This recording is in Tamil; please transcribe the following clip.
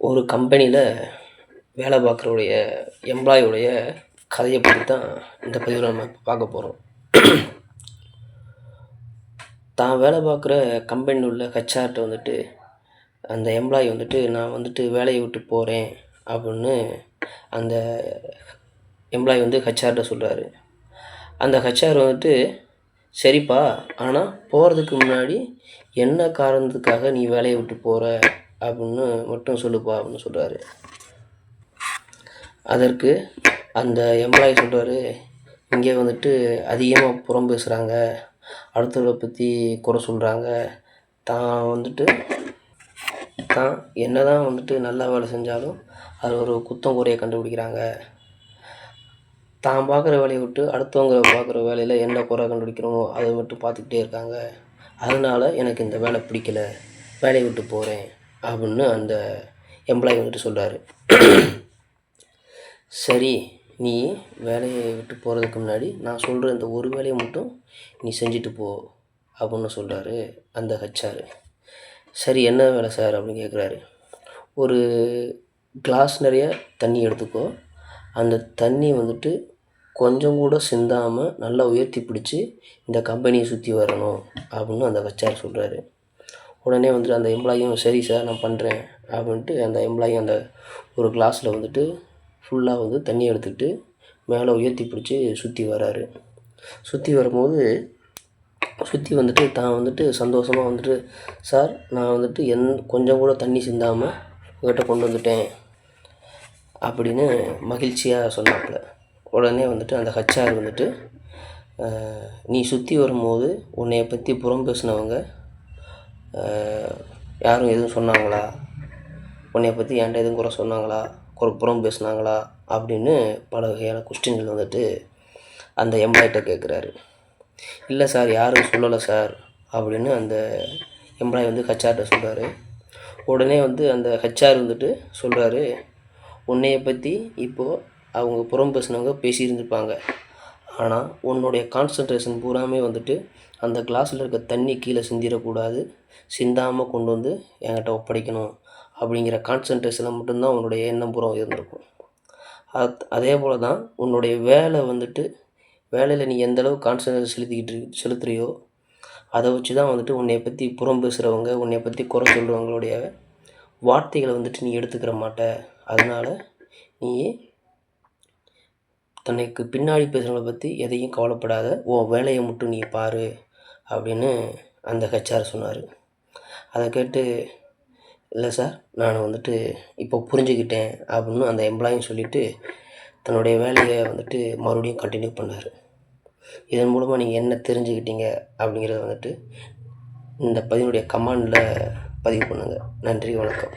ஒரு கம்பெனியில் வேலை பார்க்குறவுடைய எம்ப்ளாயியுடைய கதையை பற்றி தான் இந்த பதிவில் நம்ம பார்க்க போகிறோம். தான் வேலை பார்க்குற கம்பெனியில் உள்ள ஹெச்ஆர்கிட்ட வந்துட்டு அந்த எம்ப்ளாயி வந்துட்டு நான் வந்துட்டு வேலையை விட்டு போகிறேன் அப்படின்னு அந்த எம்ப்ளாயி வந்து ஹெச்ஆர்கிட்ட சொல்கிறாரு. அந்த ஹெச்ஆர் வந்துட்டு சரிப்பா, ஆனால் போகிறதுக்கு முன்னாடி என்ன காரணத்துக்காக நீ வேலையை விட்டு போகிற அப்படின்னு மட்டும் சொல்லுப்பா அப்படின்னு சொல்கிறாரு. அதற்கு அந்த எம்ப்ளாயி சொல்கிறாரு, இங்கே வந்துட்டு அதிகமாக புறம் பேசுகிறாங்க, அடுத்தவரை பற்றி குறை சொல்கிறாங்க, தான் என்ன தான் வந்துட்டு நல்லா வேலை செஞ்சாலும் அதில் ஒரு குத்தம் குறையை கண்டுபிடிக்கிறாங்க. தான் பார்க்குற வேலையை விட்டு அடுத்தவங்க பார்க்குற வேலையில் என்ன குறை கண்டுபிடிக்கிறோமோ அதை மட்டும் பார்த்துக்கிட்டே இருக்காங்க. அதனால எனக்கு இந்த வேலை பிடிக்கல, வேலையை விட்டு போகிறேன் அப்படின்னு அந்த எம்ப்ளாயி வந்துட்டு சொல்கிறாரு. சரி, நீ வேலையை விட்டு போகிறதுக்கு முன்னாடி நான் சொல்கிற இந்த ஒரு வேலையை மட்டும் நீ செஞ்சுட்டு போ அப்படின்னு சொல்கிறாரு அந்த ஹெச்ஆர். சரி, என்ன வேலை சார் அப்படின்னு கேட்குறாரு. ஒரு கிளாஸ் நிறைய தண்ணி எடுத்துக்கோ, அந்த தண்ணி வந்துட்டு கொஞ்சம் கூட சிந்தாமல் நல்லா உயர்த்தி பிடிச்சி இந்த கம்பெனியை சுற்றி வரணும் அப்படின்னு அந்த ஹெச்ஆர் சொல்கிறாரு. உடனே வந்துட்டு அந்த எம்ப்ளாயும் சரி சார் நான் பண்ணுறேன் அப்படின்ட்டு அந்த எம்ப்ளாயும் அந்த ஒரு கிளாஸில் வந்துட்டு ஃபுல்லாக வந்து தண்ணி எடுத்துக்கிட்டு மேலே உயர்த்தி பிடிச்சி சுற்றி வராரு. சுற்றி வரும்போது வந்துட்டு தான் வந்துட்டு சந்தோஷமாக வந்துட்டு சார் நான் வந்துட்டு கொஞ்சம் கூட தண்ணி சிந்தாமல் உங்கள்கிட்ட கொண்டு வந்துட்டேன் அப்படின்னு மகிழ்ச்சியாக சொன்னாப்புல. உடனே வந்துட்டு அந்த ஹெச்ஆர் வந்துட்டு நீ சுற்றி வரும்போது உன்னைய பற்றி புறம் பேசினவங்க யாரும் எதுவும் சொன்னாங்களா, உன்னைய பற்றி என்கிட்ட எதுவும் குறை சொன்னாங்களா, புறம் பேசுனாங்களா அப்படின்னு பல வகையான கொஸ்டின்கள் வந்துட்டு அந்த எம்ப்ளாயிட்ட கேட்குறாரு. இல்லை சார், யாரும் சொல்லலை சார் அப்படின்னு அந்த எம்ப்ளாயி வந்து ஹெச்ஆர்கிட்ட சொல்கிறாரு. உடனே வந்து அந்த ஹெச்ஆர் வந்துட்டு சொல்கிறாரு, உன்னைய பற்றி இப்போது அவங்க புறம் பேசினவங்க பேசியிருந்துருப்பாங்க, ஆனால் உன்னுடைய கான்சன்ட்ரேஷன் பூராமே வந்துட்டு அந்த கிளாஸில் இருக்க தண்ணி கீழே சிந்திடக்கூடாது, சிந்தாமல் கொண்டு வந்து என்கிட்ட ஒப்படைக்கணும் அப்படிங்கிற கான்சன்ட்ரேஷனில் மட்டும்தான் உன்னுடைய எண்ணம் பூரம் இருந்திருக்கும். அதே போல் தான் உன்னுடைய வேலையில் நீ எந்தளவு கான்சன்ட்ரேஷன் செலுத்துறியோ அதை வச்சு தான் வந்துட்டு உன்னைய பற்றி புறம் பேசுகிறவங்க, உன்னைய பற்றி குறை சொல்கிறவங்களுடைய வார்த்தைகளை வந்துட்டு நீ எடுத்துக்கிற மாட்ட. அதனால் நீ தனக்கு பின்னாடி பேசுகிறவங்கள பற்றி எதையும் கவலைப்படாத, உன் வேலையை மட்டும் நீ பாரு அப்படின்னு அந்த ஹெச்ஆர் சொன்னார். அதை கேட்டு இல்லை சார் நான் வந்துட்டு இப்போ புரிஞ்சுக்கிட்டேன் அப்படின்னு அந்த எம்ப்ளாயும் சொல்லிவிட்டு தன்னுடைய வேலையை வந்துட்டு மறுபடியும் கண்டினியூ பண்ணார். இதன் மூலமாக நீங்கள் என்ன தெரிஞ்சுக்கிட்டீங்க அப்படிங்கிறத வந்துட்டு இந்த பதிவுடைய கமெண்டில் பதிவு பண்ணுங்கள். நன்றி, வணக்கம்.